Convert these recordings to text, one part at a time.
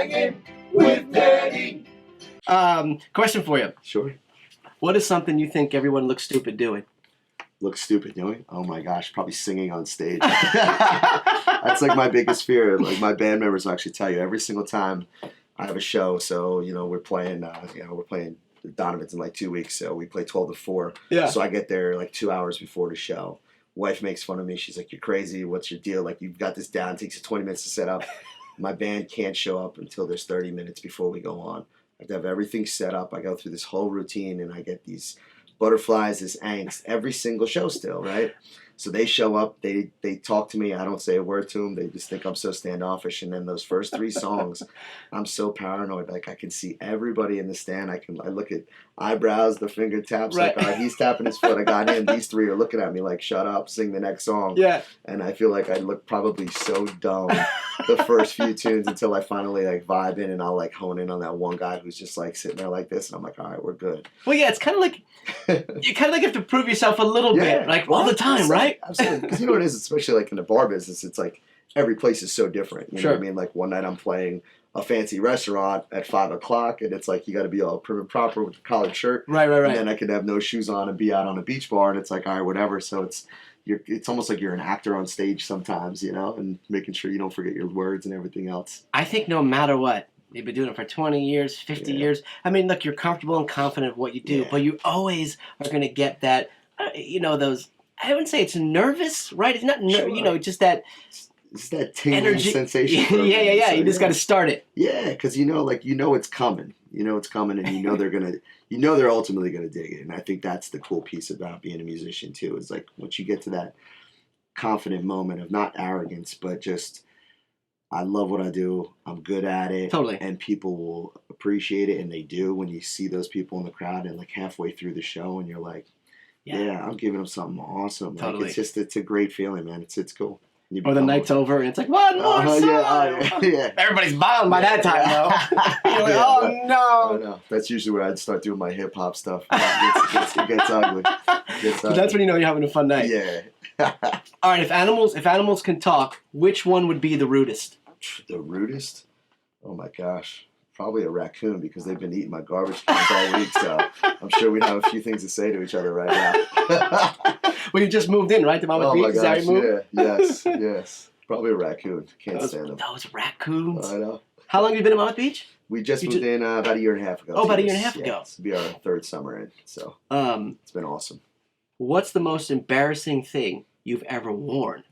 Hangin with Denny. Question for you. Sure. What is something you think everyone looks stupid doing? Look stupid doing? Oh my gosh, probably singing on stage. That's like my biggest fear. Like my band members will actually tell you every single time I have a show. So we're playing. We're playing Donovan's in like 2 weeks. So we play 12 to 4. Yeah. So I get there like 2 hours before the show. Wife makes fun of me. She's like, "You're crazy. What's your deal? Like you've got this down. It takes you 20 minutes to set up." My band can't show up until there's 30 minutes before we go on. I have to have everything set up. I go through this whole routine and I get these butterflies, this angst, every single show still, right? So they show up, they talk to me, I don't say a word to them, they just think I'm so standoffish, and then those first 3 songs, I'm so paranoid, like I can see everybody in the stand, I look at eyebrows, the finger taps, right. Like, all right, he's tapping his foot, I got him, these 3 are looking at me like, shut up, sing the next song. Yeah. And I feel like I look probably so dumb the first few tunes until I finally like vibe in and I'll like hone in on that one guy who's just like sitting there like this and I'm like, all right, we're good. Well, yeah, it's kind of like, you kind of like have to prove yourself a little bit, like all the time, right? Absolutely. Because you know what it is, especially like in the bar business, it's like every place is so different. You know what I mean? Like one night I'm playing a fancy restaurant at 5 o'clock and it's like you got to be all prim and proper with the collared shirt. Right. And then I could have no shoes on and be out on a beach bar and it's like, all right, whatever. So it's almost like you're an actor on stage sometimes, and making sure you don't forget your words and everything else. I think no matter what, you've been doing it for 20 years, 50 years. I mean, look, you're comfortable and confident of what you do, but you always are going to get that, those, I wouldn't say it's nervous, right? It's not, just that. It's that tingling energy sensation. Yeah. So, you just got to start it. Yeah, because it's coming. It's coming, and they're ultimately gonna dig it. And I think that's the cool piece about being a musician too. Is like once you get to that confident moment of not arrogance, but just I love what I do. I'm good at it. Totally. And people will appreciate it, and they do when you see those people in the crowd and like halfway through the show, and you're like, yeah I'm giving them something awesome. Totally. Like, it's a great feeling, man. It's cool. Or the night's over and it's like, one more song. Yeah. Everybody's bound by that time, though. You're like, oh, no. I know. That's usually when I'd start doing my hip-hop stuff. It gets ugly. But that's when you know you're having a fun night. Yeah. All right, if animals can talk, which one would be the rudest? The rudest? Oh, my gosh. Probably a raccoon because they've been eating my garbage cans all week, so I'm sure we'd have a few things to say to each other right now. Well, you just moved in, right? To Mama Beach? Is that your move? Yes. Probably a raccoon. Can't stand them. Those raccoons. I know. How long have you been at Mama Beach? We just moved in about a year and a half ago. Oh, about a year and a half ago. This will be our 3rd summer in, so it's been awesome. What's the most embarrassing thing you've ever worn?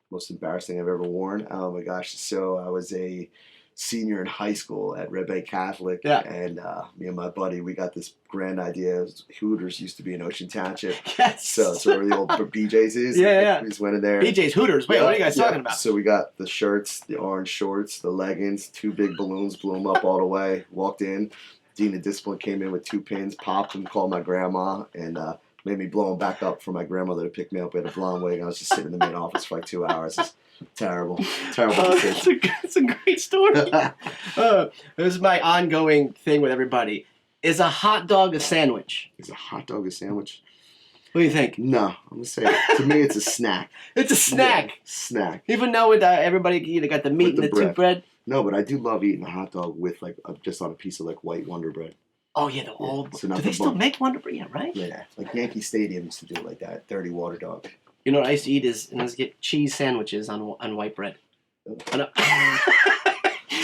Most embarrassing I've ever worn? Oh, my gosh. So I was a senior in high school at Reggae Catholic, and me and my buddy, we got this grand idea. Hooters used to be in Ocean Township, so it's where the old BJ's is. We just went in there. BJ's Hooters. Wait, what are you guys talking about? So we got the shirts, the orange shorts, the leggings, 2 big balloons, blew them up all the way. Walked in. Dean of Discipline came in with 2 pins, popped them, called my grandma, and made me blow them back up for my grandmother to pick me up with a blonde wig. I was just sitting in the main office for like 2 hours. It's terrible decision. It's a great story. This is my ongoing thing with everybody. Is a hot dog a sandwich? Is a hot dog a sandwich? What do you think? No, I'm going to say, to me, it's a snack. It's a snack. Yeah, snack. Even though with everybody got the meat and the bread. No, but I do love eating a hot dog with just on a piece of like white Wonder Bread. Oh yeah, the old. Do they still make Wonder Bread? Yeah, right? Yeah, like Yankee Stadium used to do it like that. Dirty water dog. You know what I used to eat is get cheese sandwiches on white bread. Used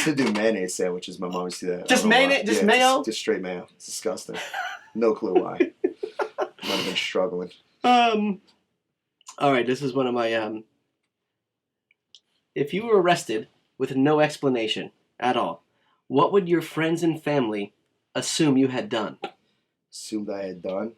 to do mayonnaise sandwiches. My mom used to do that. Just mayonnaise, just mayo. Just straight mayo. It's disgusting. No clue why. Might have been struggling. All right, this is one of my. If you were arrested with no explanation at all, what would your friends and family assume you had done? Assumed I had done?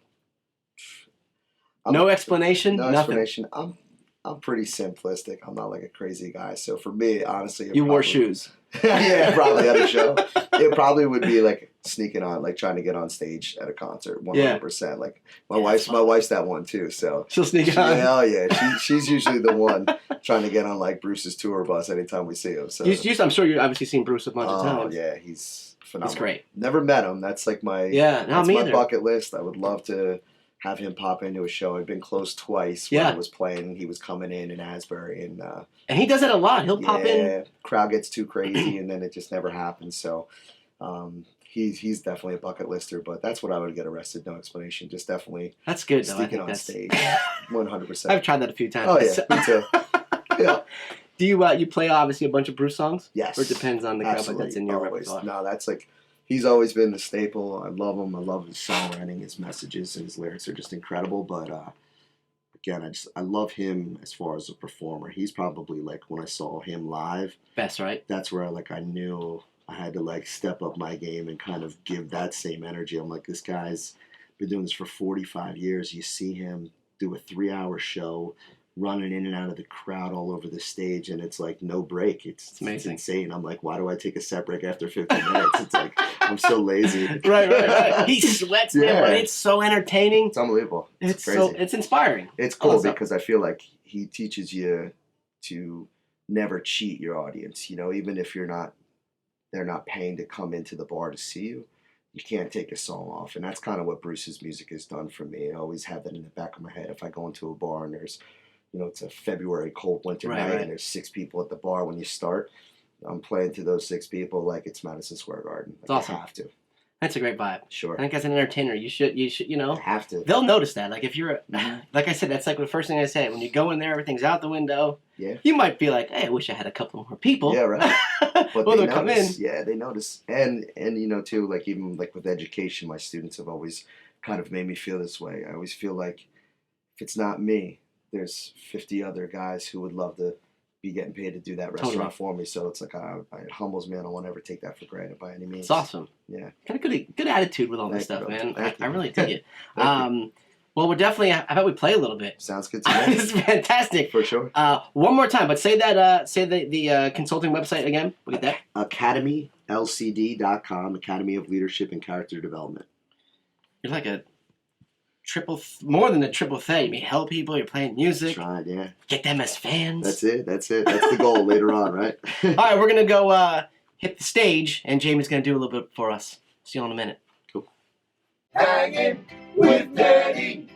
No explanation? No nothing. Explanation. I'm pretty simplistic. I'm not like a crazy guy. So for me, honestly... Wore shoes. Yeah, probably at a show. It probably would be like sneaking on, like trying to get on stage at a concert, 100%. Like my wife's that one too. So she'll sneak on. Hell yeah, she's usually the one trying to get on like Bruce's tour bus anytime we see him. So I'm sure you've obviously seen Bruce a bunch of times. Oh yeah, he's phenomenal. He's great. Never met him. That's like my my bucket list. I would love to have him pop into a show. I've been close twice when I was playing. He was coming in Asbury, and he does it a lot. He'll pop in. Crowd gets too crazy, and then it just never happens. So he's definitely a bucket lister. But that's what I would get arrested. No explanation. Just definitely. That's good. Sticking on stage, 100%. I've tried that a few times. Oh yeah, me too. Yeah. Do you play obviously a bunch of Bruce songs? Yes. Or it depends on the crowd, but that's in your always. repertoire. No, that's like. He's always been the staple. I love him. I love his songwriting, his messages, and his lyrics are just incredible. But again, I love him as far as a performer. He's probably like when I saw him live. Best, right? That's where I knew I had to like step up my game and kind of give that same energy. I'm like, this guy's been doing this for 45 years. You see him do a 3-hour show, running in and out of the crowd all over the stage, and it's like no break. It's amazing. It's insane. I'm like, why do I take a set break after 15 minutes? It's like I'm so lazy. Right. He sweats, man, but it's so entertaining. It's unbelievable. It's crazy. It's inspiring. It's cool because I feel like he teaches you to never cheat your audience. You know, even if they're not paying to come into the bar to see you, you can't take a song off. And that's kind of what Bruce's music has done for me. I always have that in the back of my head. If I go into a bar and there's it's a February cold winter night and there's 6 people at the bar when you start. I'm playing to those 6 people like it's Madison Square Garden. Like, awesome. I have to. That's a great vibe. Sure. I think as an entertainer, you should, I have to. They'll notice that. Like if you're, like I said, that's like the first thing I say. When you go in there, everything's out the window. Yeah. You might be like, hey, I wish I had a couple more people. Yeah, right. But well, they they'll come in. Yeah, they notice. And too, like even like with education, my students have always kind of made me feel this way. I always feel like if it's not me, there's 50 other guys who would love to be getting paid to do that restaurant for me. So it's like it humbles me. I don't want to ever take that for granted by any means. It's awesome. Yeah. Kind of good attitude with all this stuff, man. I really dig it. You. Well, we're definitely. How about we play a little bit? Sounds good to me. It's fantastic. For sure. One more time, but say that. Say the consulting website again. We get that. AcademyLCD.com, Academy of Leadership and Character Development. You're like a more than a triple threat. You help people. You're playing music. Trying, yeah. Get them as fans. That's it. That's the goal later on, right? All right, we're gonna go hit the stage, and Jamie's gonna do a little bit for us. See you in a minute. Cool. Hanging with Denny.